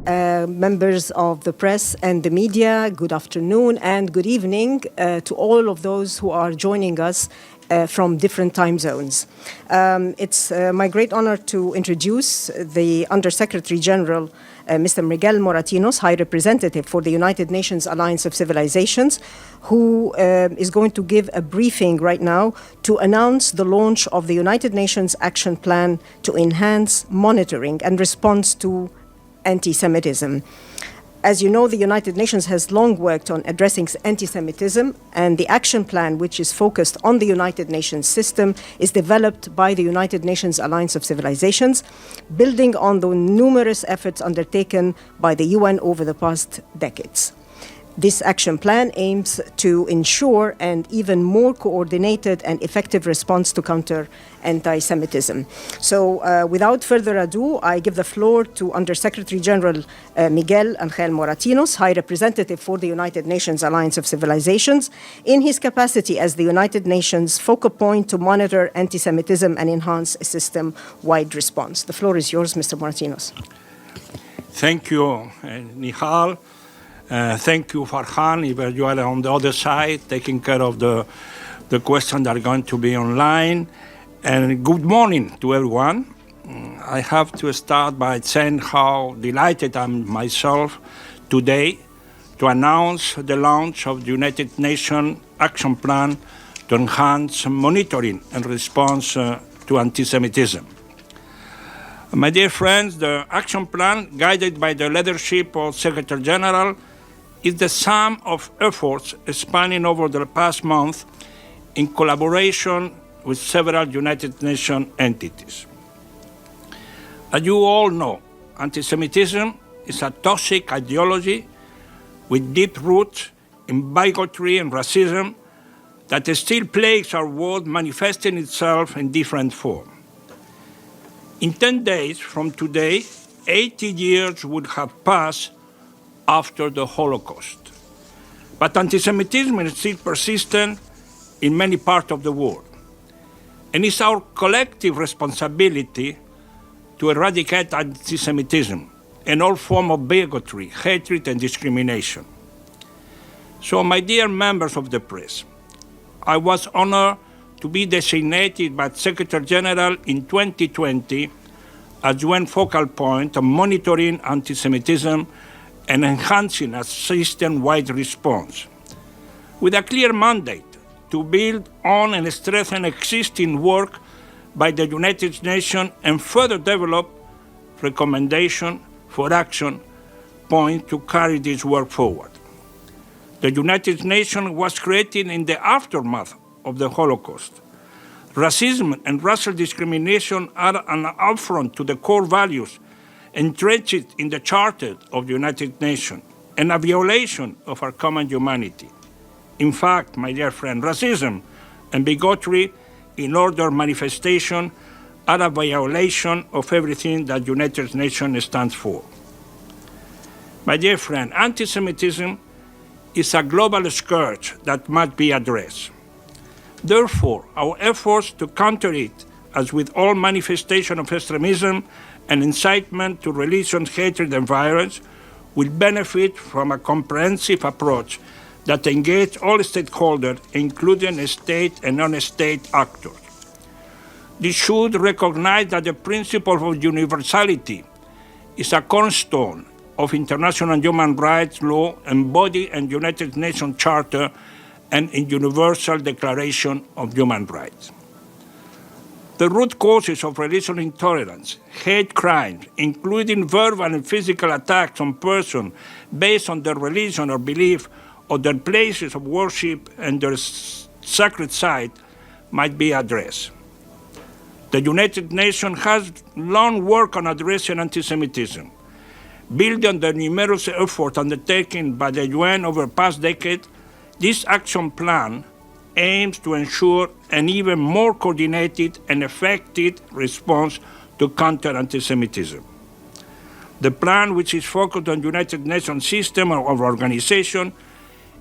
members of the press and the media, good afternoon and good evening to all of those who are joining us from different time zones. It's my great honor to introduce the Undersecretary General, Mr. Miguel Moratinos, High Representative for the United Nations Alliance of Civilizations, who is going to give a briefing right now to announce the launch of the United Nations Action Plan to enhance monitoring and response to anti-Semitism. As you know, the United Nations has long worked on addressing anti-Semitism, and the action plan, which is focused on the United Nations system, is developed by the United Nations Alliance of Civilizations, building on the numerous efforts undertaken by the UN over the past decades. This action plan aims to ensure an even more coordinated and effective response to counter anti-Semitism. So without further ado, I give the floor to Undersecretary General Miguel Ángel Moratinos, High Representative for the United Nations Alliance of Civilizations, in his capacity as the United Nations focal point to monitor anti-Semitism and enhance a system-wide response. The floor is yours, Mr. Moratinos. Thank you, Nihal. Thank you, Farhan, if you are on the other side, taking care of the questions that are going to be online. And good morning to everyone. I have to start by saying how delighted I am myself today to announce the launch of the United Nations Action Plan to enhance monitoring and response to anti-Semitism. My dear friends, the Action Plan, guided by the leadership of Secretary General, is the sum of efforts spanning over the past month in collaboration with several United Nations entities. As you all know, anti-Semitism is a toxic ideology with deep roots in bigotry and racism that still plagues our world, manifesting itself in different forms. In 10 days from today, 80 years would have passed after the Holocaust. But anti-Semitism is still persistent in many parts of the world. And it's our collective responsibility to eradicate anti-Semitism and all forms of bigotry, hatred, and discrimination. So, my dear members of the press, I was honored to be designated by Secretary General in 2020 as UN focal point on monitoring anti-Semitism and enhancing a system-wide response, with a clear mandate to build on and strengthen existing work by the United Nations and further develop recommendations for action point to carry this work forward. The United Nations was created in the aftermath of the Holocaust. Racism and racial discrimination are an affront to the core values entrenched in the Charter of the United Nations and a violation of our common humanity. In fact, my dear friend, racism and bigotry in order manifestation are a violation of everything that the United Nations stands for. My dear friend, anti-Semitism is a global scourge that must be addressed. Therefore, our efforts to counter it, as with all manifestations of extremism and incitement to religion, hatred, and violence, will benefit from a comprehensive approach that engages all stakeholders, including state and non-state actors. This should recognize that the principle of universality is a cornerstone of international human rights law embodied in the United Nations Charter and in Universal Declaration of Human Rights. The root causes of religious intolerance, hate crimes, including verbal and physical attacks on persons based on their religion or belief or their places of worship and their sacred site, might be addressed. The United Nations has long worked on addressing anti-Semitism. Building on the numerous efforts undertaken by the UN over the past decade, this action plan aims to ensure an even more coordinated and effective response to counter anti-Semitism. The plan, which is focused on the United Nations system of organization,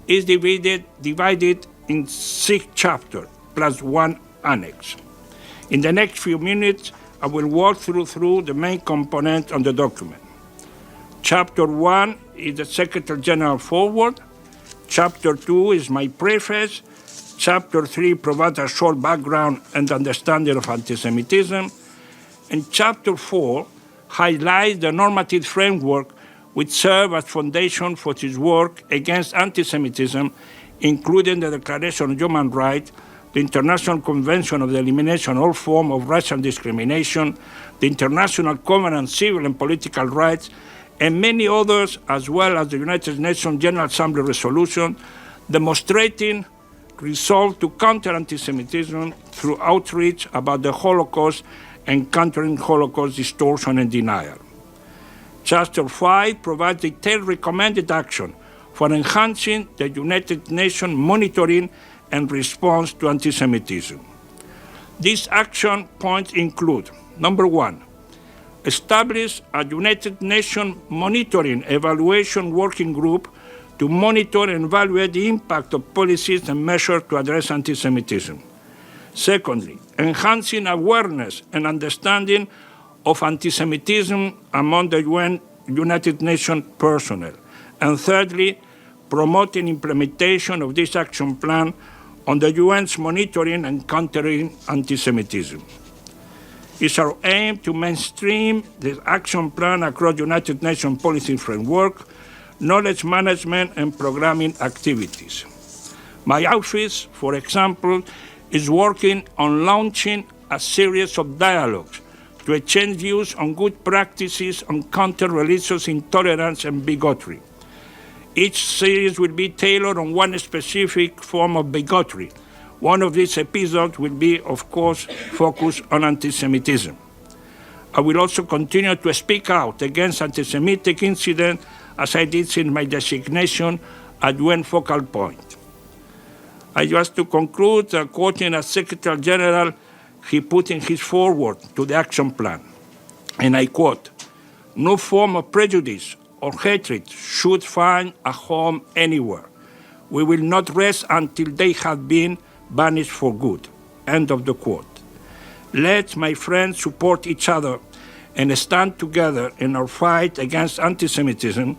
is divided in 6 chapters, plus 1 annex. In the next few minutes, I will walk through the main components of the document. Chapter 1 is the Secretary General forward. Chapter 2 is my preface. Chapter 3 provides a short background and understanding of anti-Semitism. And Chapter 4 highlights the normative framework which serves as foundation for his work against anti-Semitism, including the Declaration of Human Rights, the International Convention of the Elimination of All Forms of Racial Discrimination, the International Covenant on Civil and Political Rights, and many others, as well as the United Nations General Assembly resolution, demonstrating resolve to counter anti-Semitism through outreach about the Holocaust and countering Holocaust distortion and denial. Chapter 5 provides detailed recommended action for enhancing the United Nations monitoring and response to anti-Semitism. These action points include, number 1, establish a United Nations monitoring evaluation working group to monitor and evaluate the impact of policies and measures to address anti-Semitism. Secondly, enhancing awareness and understanding of anti-Semitism among the United Nations personnel. And thirdly, promoting implementation of this action plan on the UN's monitoring and countering anti-Semitism. It's our aim to mainstream this action plan across United Nations policy framework, knowledge management, and programming activities. My office, for example, is working on launching a series of dialogues to exchange views on good practices on counter-religious intolerance and bigotry. Each series will be tailored on one specific form of bigotry. One of these episodes will be, of course, focused on anti-Semitism. I will also continue to speak out against anti-Semitic incidents, as I did since my designation at UN focal point. I just to conclude, quoting a Secretary General, he put in his foreword to the action plan, and I quote, "No form of prejudice or hatred should find a home anywhere. We will not rest until they have been banished for good." End of the quote. Let, my friends, support each other and stand together in our fight against anti-Semitism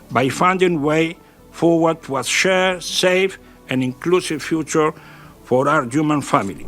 by finding a way forward to a shared, safe, and inclusive future for our human family.